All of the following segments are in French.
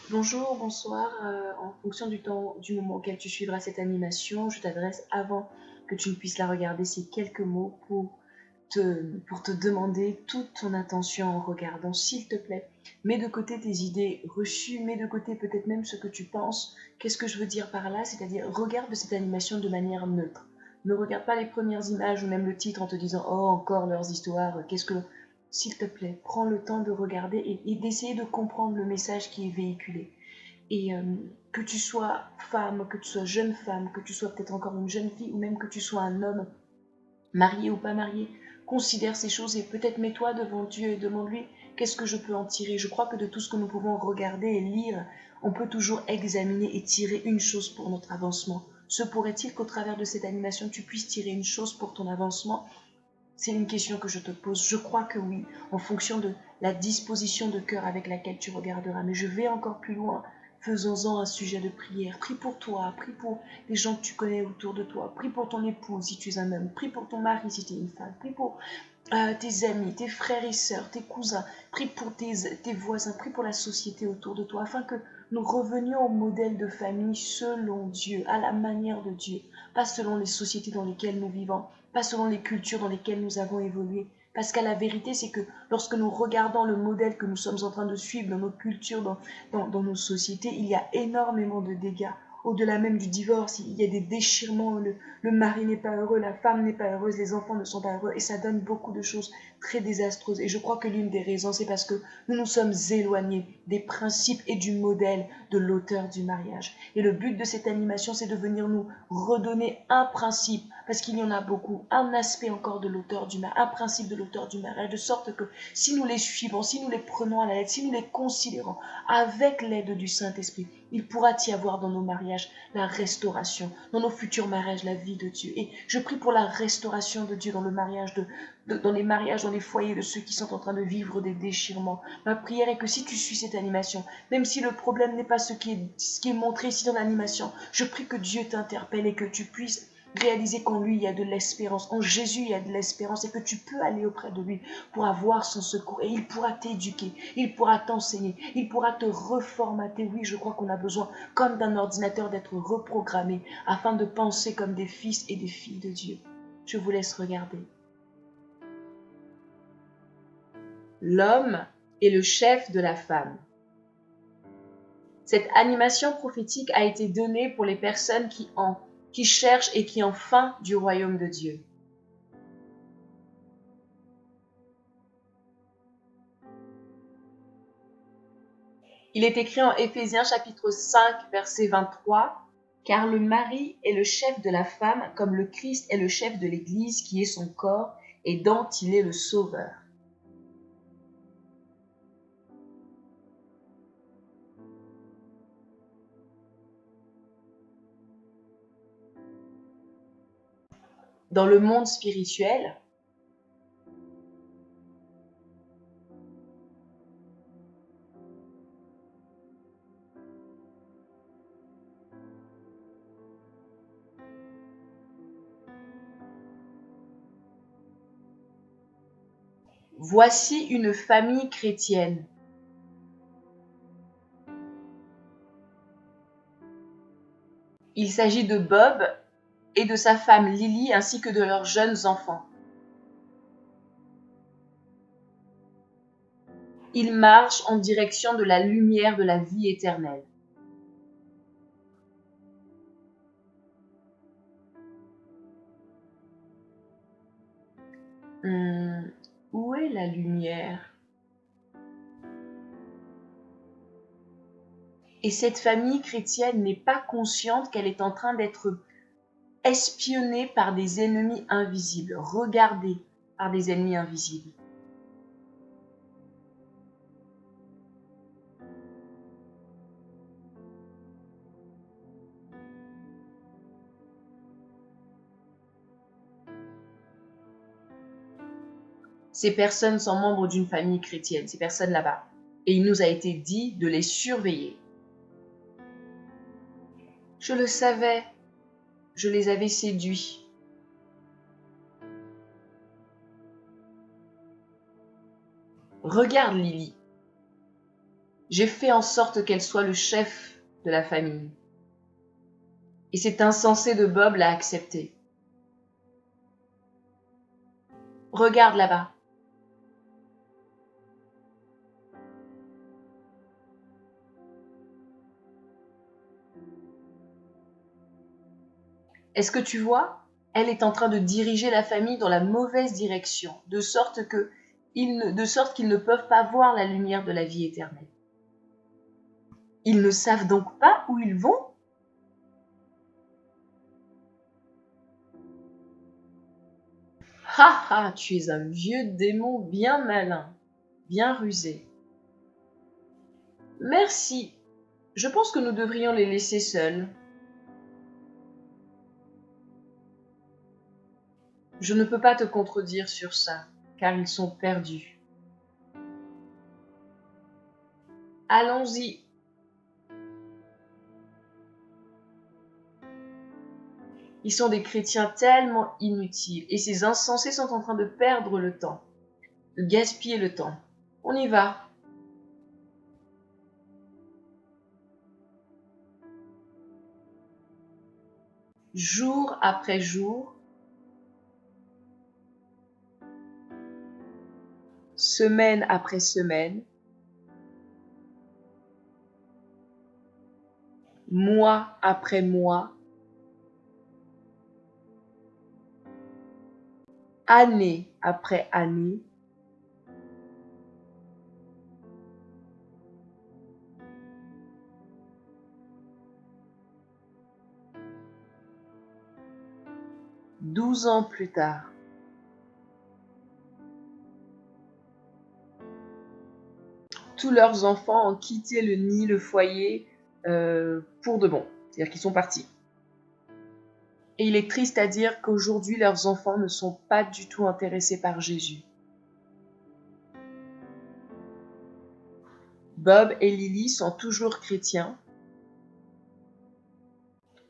Bonjour, bonsoir. En fonction du moment auquel tu suivras cette animation, je t'adresse avant que tu ne puisses la regarder ces quelques mots pour te demander toute ton attention en regardant. S'il te plaît, mets de côté tes idées reçues, mets de côté peut-être même ce que tu penses. Qu'est-ce que je veux dire par là? C'est-à-dire, regarde cette animation de manière neutre. Ne regarde pas les premières images ou même le titre en te disant oh, encore leurs histoires, qu'est-ce que. S'il te plaît, prends le temps de regarder et d'essayer de comprendre le message qui est véhiculé. Et que tu sois femme, que tu sois jeune femme, que tu sois peut-être encore une jeune fille ou même que tu sois un homme, marié ou pas marié, considère ces choses et peut-être mets-toi devant Dieu et demande-lui qu'est-ce que je peux en tirer. Je crois que de tout ce que nous pouvons regarder et lire, on peut toujours examiner et tirer une chose pour notre avancement. Se pourrait-il qu'au travers de cette animation, tu puisses tirer une chose pour ton avancement? C'est une question que je te pose. Je crois que oui, en fonction de la disposition de cœur avec laquelle tu regarderas. Mais je vais encore plus loin. Faisons-en un sujet de prière. Prie pour toi, prie pour les gens que tu connais autour de toi. Prie pour ton épouse si tu es un homme. Prie pour ton mari si tu es une femme. Prie pour tes amis, tes frères et sœurs, tes cousins. Prie pour tes voisins. Prie pour la société autour de toi afin que nous revenions au modèle de famille selon Dieu, à la manière de Dieu, pas selon les sociétés dans lesquelles nous vivons, pas selon les cultures dans lesquelles nous avons évolué. Parce qu'à la vérité, c'est que lorsque nous regardons le modèle que nous sommes en train de suivre dans nos cultures, dans nos sociétés, il y a énormément de dégâts. Au-delà même du divorce, il y a des déchirements, le mari n'est pas heureux, la femme n'est pas heureuse, les enfants ne sont pas heureux, et ça donne beaucoup de choses très désastreuses. Et je crois que l'une des raisons, c'est parce que nous nous sommes éloignés des principes et du modèle de l'auteur du mariage. Et le but de cette animation, c'est de venir nous redonner un principe, parce qu'il y en a beaucoup, un aspect encore de l'auteur du mariage, un principe de l'auteur du mariage, de sorte que si nous les suivons, si nous les prenons à la lettre, si nous les considérons avec l'aide du Saint-Esprit, il pourra y avoir dans nos mariages la restauration, dans nos futurs mariages la vie de Dieu. Et je prie pour la restauration de Dieu dans le mariage dans les mariages, dans les foyers de ceux qui sont en train de vivre des déchirements. Ma prière est que si tu suis cette animation, même si le problème n'est pas ce qui est montré ici dans l'animation, je prie que Dieu t'interpelle et que tu puisses réaliser qu'en lui il y a de l'espérance, en Jésus il y a de l'espérance et que tu peux aller auprès de lui pour avoir son secours et il pourra t'éduquer, il pourra t'enseigner, il pourra te reformater. Oui, je crois qu'on a besoin, comme d'un ordinateur, d'être reprogrammé afin de penser comme des fils et des filles de Dieu. Je vous laisse regarder. L'homme est le chef de la femme. Cette animation prophétique a été donnée pour les personnes qui cherchent et qui ont faim du royaume de Dieu. Il est écrit en Éphésiens chapitre 5, verset 23, « Car le mari est le chef de la femme, comme le Christ est le chef de l'Église, qui est son corps, et dont il est le sauveur. » Dans le monde spirituel, voici une famille chrétienne. Il s'agit de Bob et de sa femme Lily ainsi que de leurs jeunes enfants. Ils marchent en direction de la lumière de la vie éternelle. Où est la lumière? Et cette famille chrétienne n'est pas consciente qu'elle est en train d'être espionnée par des ennemis invisibles, regardée par des ennemis invisibles. Ces personnes sont membres d'une famille chrétienne, ces personnes là-bas. Et il nous a été dit de les surveiller. Je le savais, je les avais séduits. Regarde Lily. J'ai fait en sorte qu'elle soit le chef de la famille. Et cet insensé de Bob l'a accepté. Regarde là-bas. Est-ce que tu vois? Elle est en train de diriger la famille dans la mauvaise direction, de sorte qu'ils ne peuvent pas voir la lumière de la vie éternelle. Ils ne savent donc pas où ils vont? Ha ha, tu es un vieux démon bien malin, bien rusé. Merci. Je pense que nous devrions les laisser seuls. Je ne peux pas te contredire sur ça, car ils sont perdus. Allons-y. Ils sont des chrétiens tellement inutiles, et ces insensés sont en train de perdre le temps, de gaspiller le temps. On y va. Jour après jour, semaine après semaine, mois après mois, année après année, douze ans plus tard. Tous leurs enfants ont quitté le nid, le foyer, pour de bon. C'est-à-dire qu'ils sont partis. Et il est triste à dire qu'aujourd'hui, leurs enfants ne sont pas du tout intéressés par Jésus. Bob et Lily sont toujours chrétiens,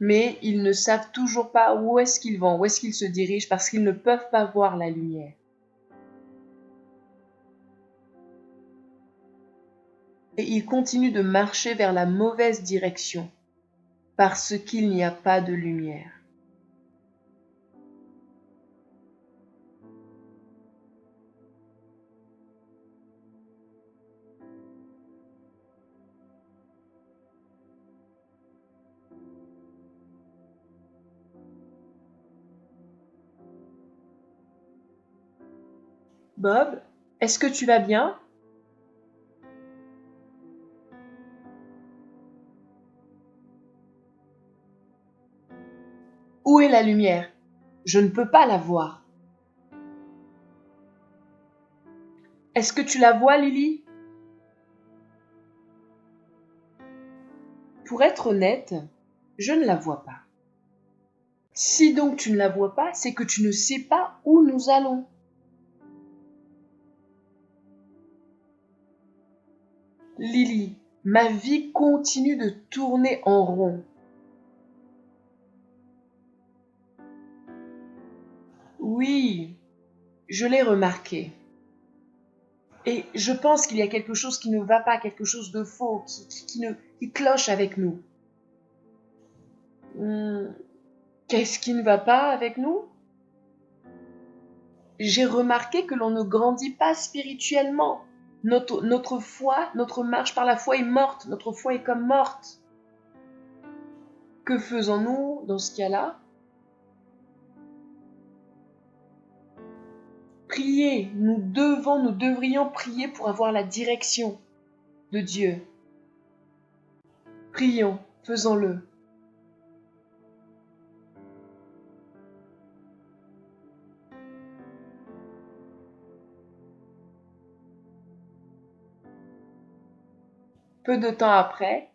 mais ils ne savent toujours pas où est-ce qu'ils vont, où est-ce qu'ils se dirigent, parce qu'ils ne peuvent pas voir la lumière. Et ils continuent de marcher vers la mauvaise direction, parce qu'il n'y a pas de lumière. Bob, est-ce que tu vas bien? Où est la lumière? Je ne peux pas la voir. Est-ce que tu la vois, Lily? Pour être honnête, je ne la vois pas. Si donc tu ne la vois pas, c'est que tu ne sais pas où nous allons. Lily, ma vie continue de tourner en rond. Oui, je l'ai remarqué. Et je pense qu'il y a quelque chose qui ne va pas, quelque chose de faux, qui cloche avec nous. Qu'est-ce qui ne va pas avec nous? J'ai remarqué que l'on ne grandit pas spirituellement. Notre foi, notre marche par la foi est morte. Notre foi est comme morte. Que faisons-nous dans ce cas-là? Prier. Nous devrions prier pour avoir la direction de Dieu. Prions, faisons-le. Peu de temps après,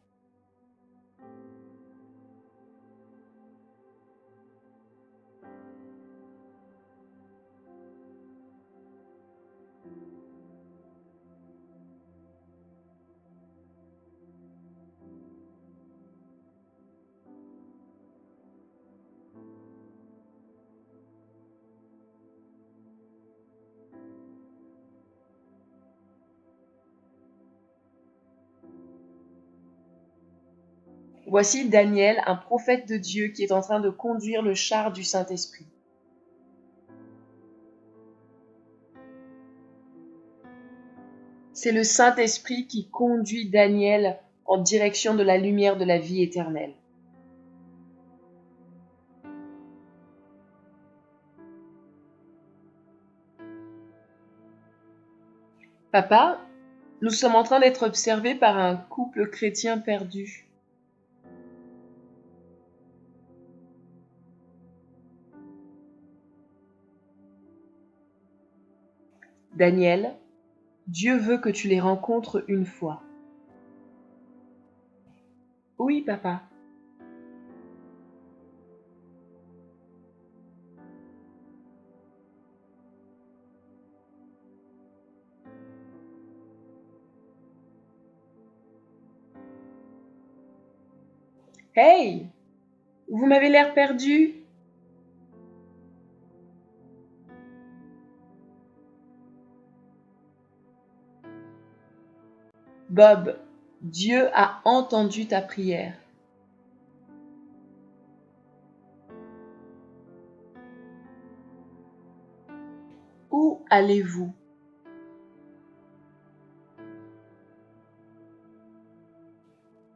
Voici Daniel, un prophète de Dieu qui est en train de conduire le char du Saint-Esprit. C'est le Saint-Esprit qui conduit Daniel en direction de la lumière de la vie éternelle. Papa, nous sommes en train d'être observés par un couple chrétien perdu. Daniel, Dieu veut que tu les rencontres une fois. Oui, papa. Hey, vous m'avez l'air perdu. Bob, Dieu a entendu ta prière. Où allez-vous?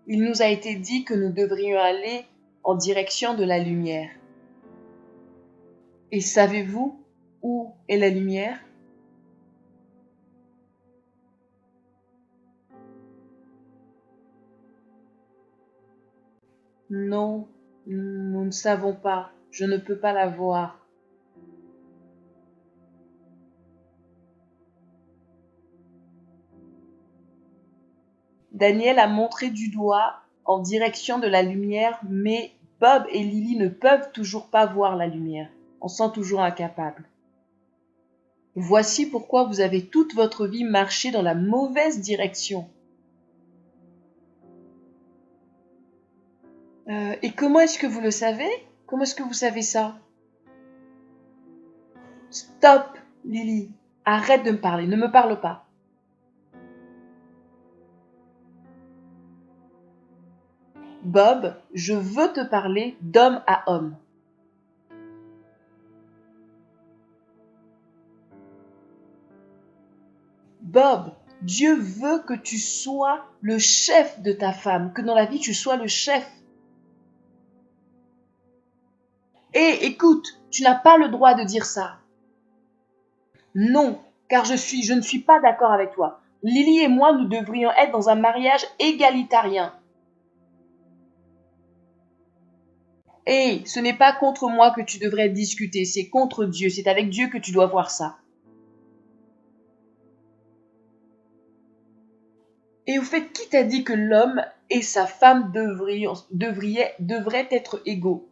Il nous a été dit que nous devrions aller en direction de la lumière. Et savez-vous où est la lumière? Non, nous ne savons pas. Je ne peux pas la voir. Daniel a montré du doigt en direction de la lumière, mais Bob et Lily ne peuvent toujours pas voir la lumière. On se sent toujours incapable. Voici pourquoi vous avez toute votre vie marché dans la mauvaise direction. Et comment est-ce que vous le savez? Comment est-ce que vous savez ça? Stop, Lily. Arrête de me parler, ne me parle pas. Bob, je veux te parler d'homme à homme. Bob, Dieu veut que tu sois le chef de ta femme, que dans la vie tu sois le chef. Et écoute, tu n'as pas le droit de dire ça. Non, car je ne suis pas d'accord avec toi. Lily et moi, nous devrions être dans un mariage égalitarien. Et ce n'est pas contre moi que tu devrais discuter, c'est contre Dieu, c'est avec Dieu que tu dois voir ça. Et au fait, qui t'a dit que l'homme et sa femme devraient être égaux?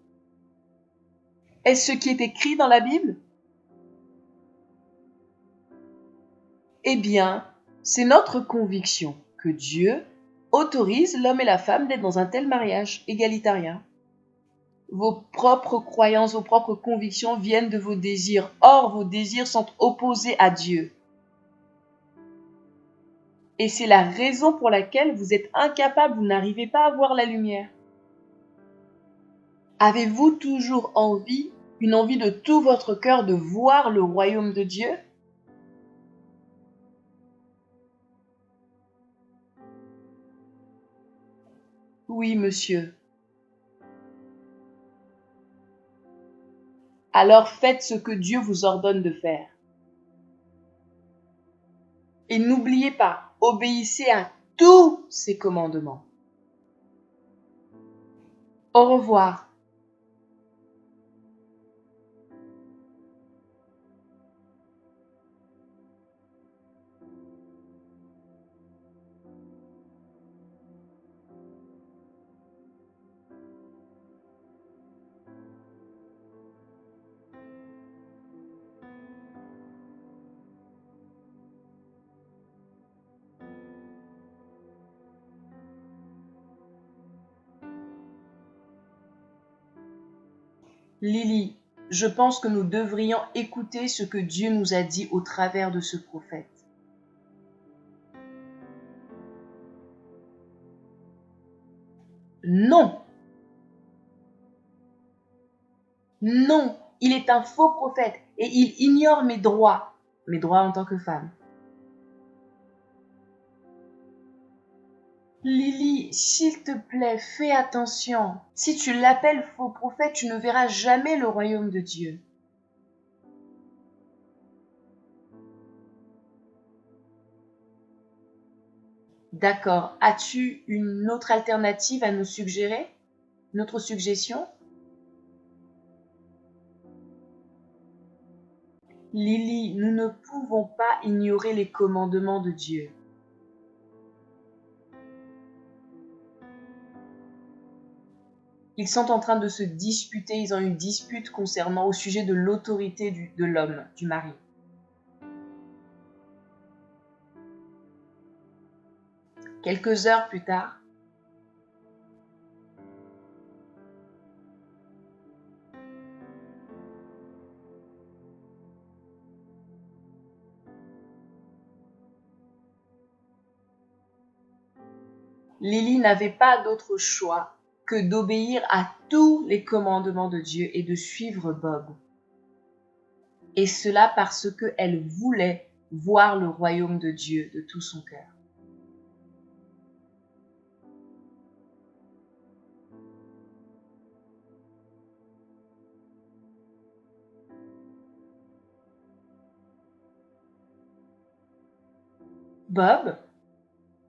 Est-ce ce qui est écrit dans la Bible? Eh bien, c'est notre conviction que Dieu autorise l'homme et la femme d'être dans un tel mariage égalitarien. Vos propres croyances, vos propres convictions viennent de vos désirs. Or, vos désirs sont opposés à Dieu. Et c'est la raison pour laquelle vous êtes incapable, vous n'arrivez pas à voir la lumière. Avez-vous toujours une envie de tout votre cœur de voir le royaume de Dieu? Oui, monsieur. Alors faites ce que Dieu vous ordonne de faire. Et n'oubliez pas, obéissez à tous ses commandements. Au revoir. Lily, je pense que nous devrions écouter ce que Dieu nous a dit au travers de ce prophète. Non, non, il est un faux prophète et il ignore mes droits en tant que femme. Lily, s'il te plaît, fais attention. Si tu l'appelles faux prophète, tu ne verras jamais le royaume de Dieu. D'accord. As-tu une autre alternative à nous suggérer? Une autre suggestion? Lily, nous ne pouvons pas ignorer les commandements de Dieu. Ils sont en train de se disputer, ils ont une dispute concernant au sujet de l'autorité de l'homme, du mari. Quelques heures plus tard, Lily n'avait pas d'autre choix que d'obéir à tous les commandements de Dieu et de suivre Bob. Et cela parce qu'elle voulait voir le royaume de Dieu de tout son cœur. Bob,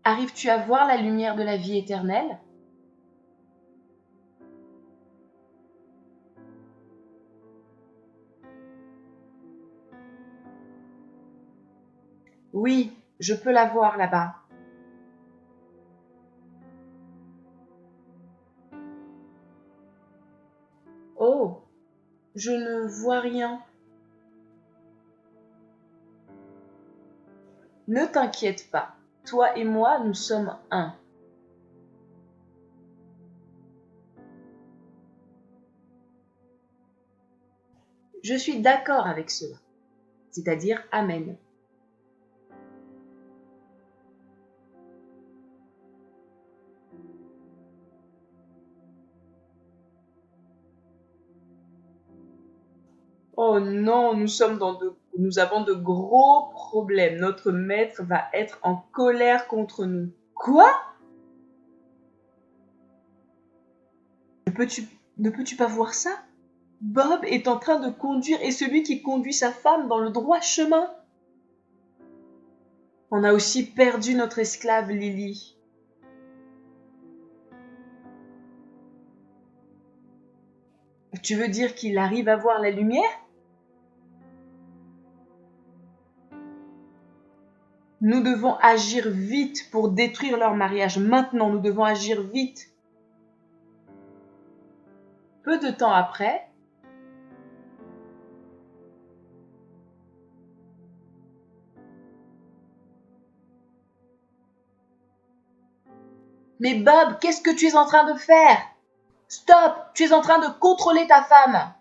arrives-tu à voir la lumière de la vie éternelle? Oui, je peux la voir là-bas. Oh, je ne vois rien. Ne t'inquiète pas, toi et moi, nous sommes un. Je suis d'accord avec cela, c'est-à-dire Amen. Oh non, nous avons de gros problèmes. Notre maître va être en colère contre nous. Quoi? Ne peux-tu pas voir ça? Bob est en train de conduire et celui qui conduit sa femme dans le droit chemin. On a aussi perdu notre esclave Lily. Tu veux dire qu'il arrive à voir la lumière? Nous devons agir vite pour détruire leur mariage. Maintenant, nous devons agir vite. Peu de temps après, mais Bob, qu'est-ce que tu es en train de faire? Stop, tu es en train de contrôler ta femme.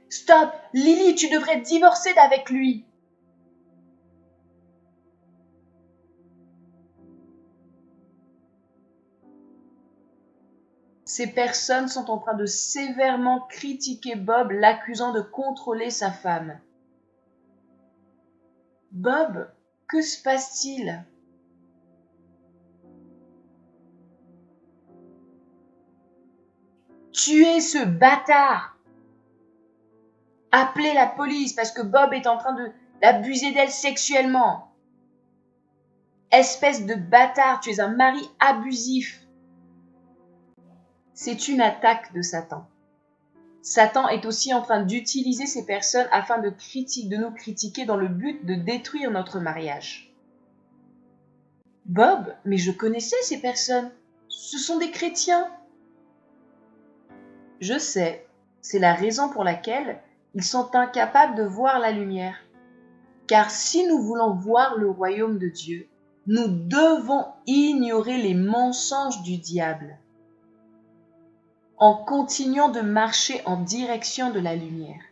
Stop, Lily, tu devrais divorcer d'avec lui. Ces personnes sont en train de sévèrement critiquer Bob, l'accusant de contrôler sa femme. Bob, que se passe-t-il? Tuez ce bâtard! Appelez la police parce que Bob est en train d'abuser d'elle sexuellement. Espèce de bâtard, tu es un mari abusif. C'est une attaque de Satan. Satan est aussi en train d'utiliser ces personnes afin de nous critiquer dans le but de détruire notre mariage. Bob, mais je connaissais ces personnes. Ce sont des chrétiens. Je sais, c'est la raison pour laquelle ils sont incapables de voir la lumière. Car si nous voulons voir le royaume de Dieu, nous devons ignorer les mensonges du diable en continuant de marcher en direction de la lumière.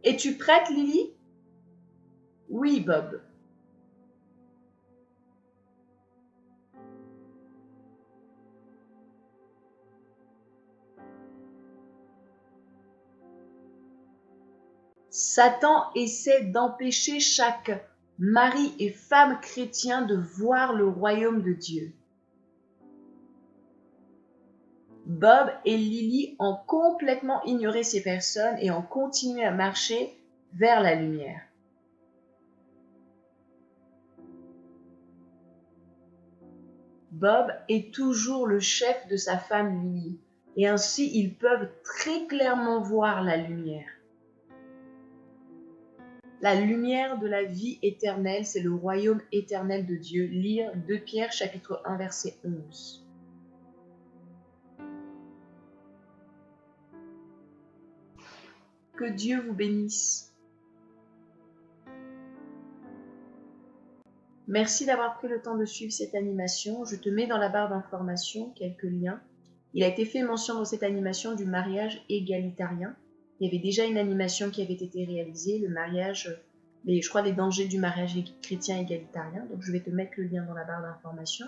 Es-tu prête, Lily? Oui, Bob. Satan essaie d'empêcher chaque mari et femme chrétien de voir le royaume de Dieu. Bob et Lily ont complètement ignoré ces personnes et ont continué à marcher vers la lumière. Bob est toujours le chef de sa femme Lily, et ainsi ils peuvent très clairement voir la lumière. La lumière de la vie éternelle, c'est le royaume éternel de Dieu. Lire 2 Pierre chapitre 1 verset 11. Que Dieu vous bénisse. Merci d'avoir pris le temps de suivre cette animation. Je te mets dans la barre d'informations quelques liens. Il a été fait mention dans cette animation du mariage égalitarien. Il y avait déjà une animation qui avait été réalisée, le mariage, je crois les dangers du mariage chrétien égalitarien. Donc je vais te mettre le lien dans la barre d'informations,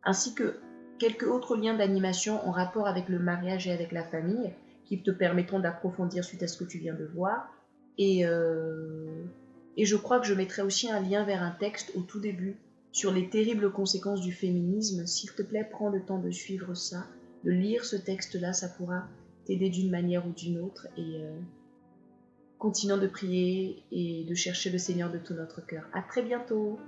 ainsi que quelques autres liens d'animation en rapport avec le mariage et avec la famille, qui te permettront d'approfondir suite à ce que tu viens de voir. Et je crois que je mettrai aussi un lien vers un texte au tout début sur les terribles conséquences du féminisme. S'il te plaît, prends le temps de suivre ça, de lire ce texte-là, ça pourra t'aider d'une manière ou d'une autre. Et continuons de prier et de chercher le Seigneur de tout notre cœur. À très bientôt.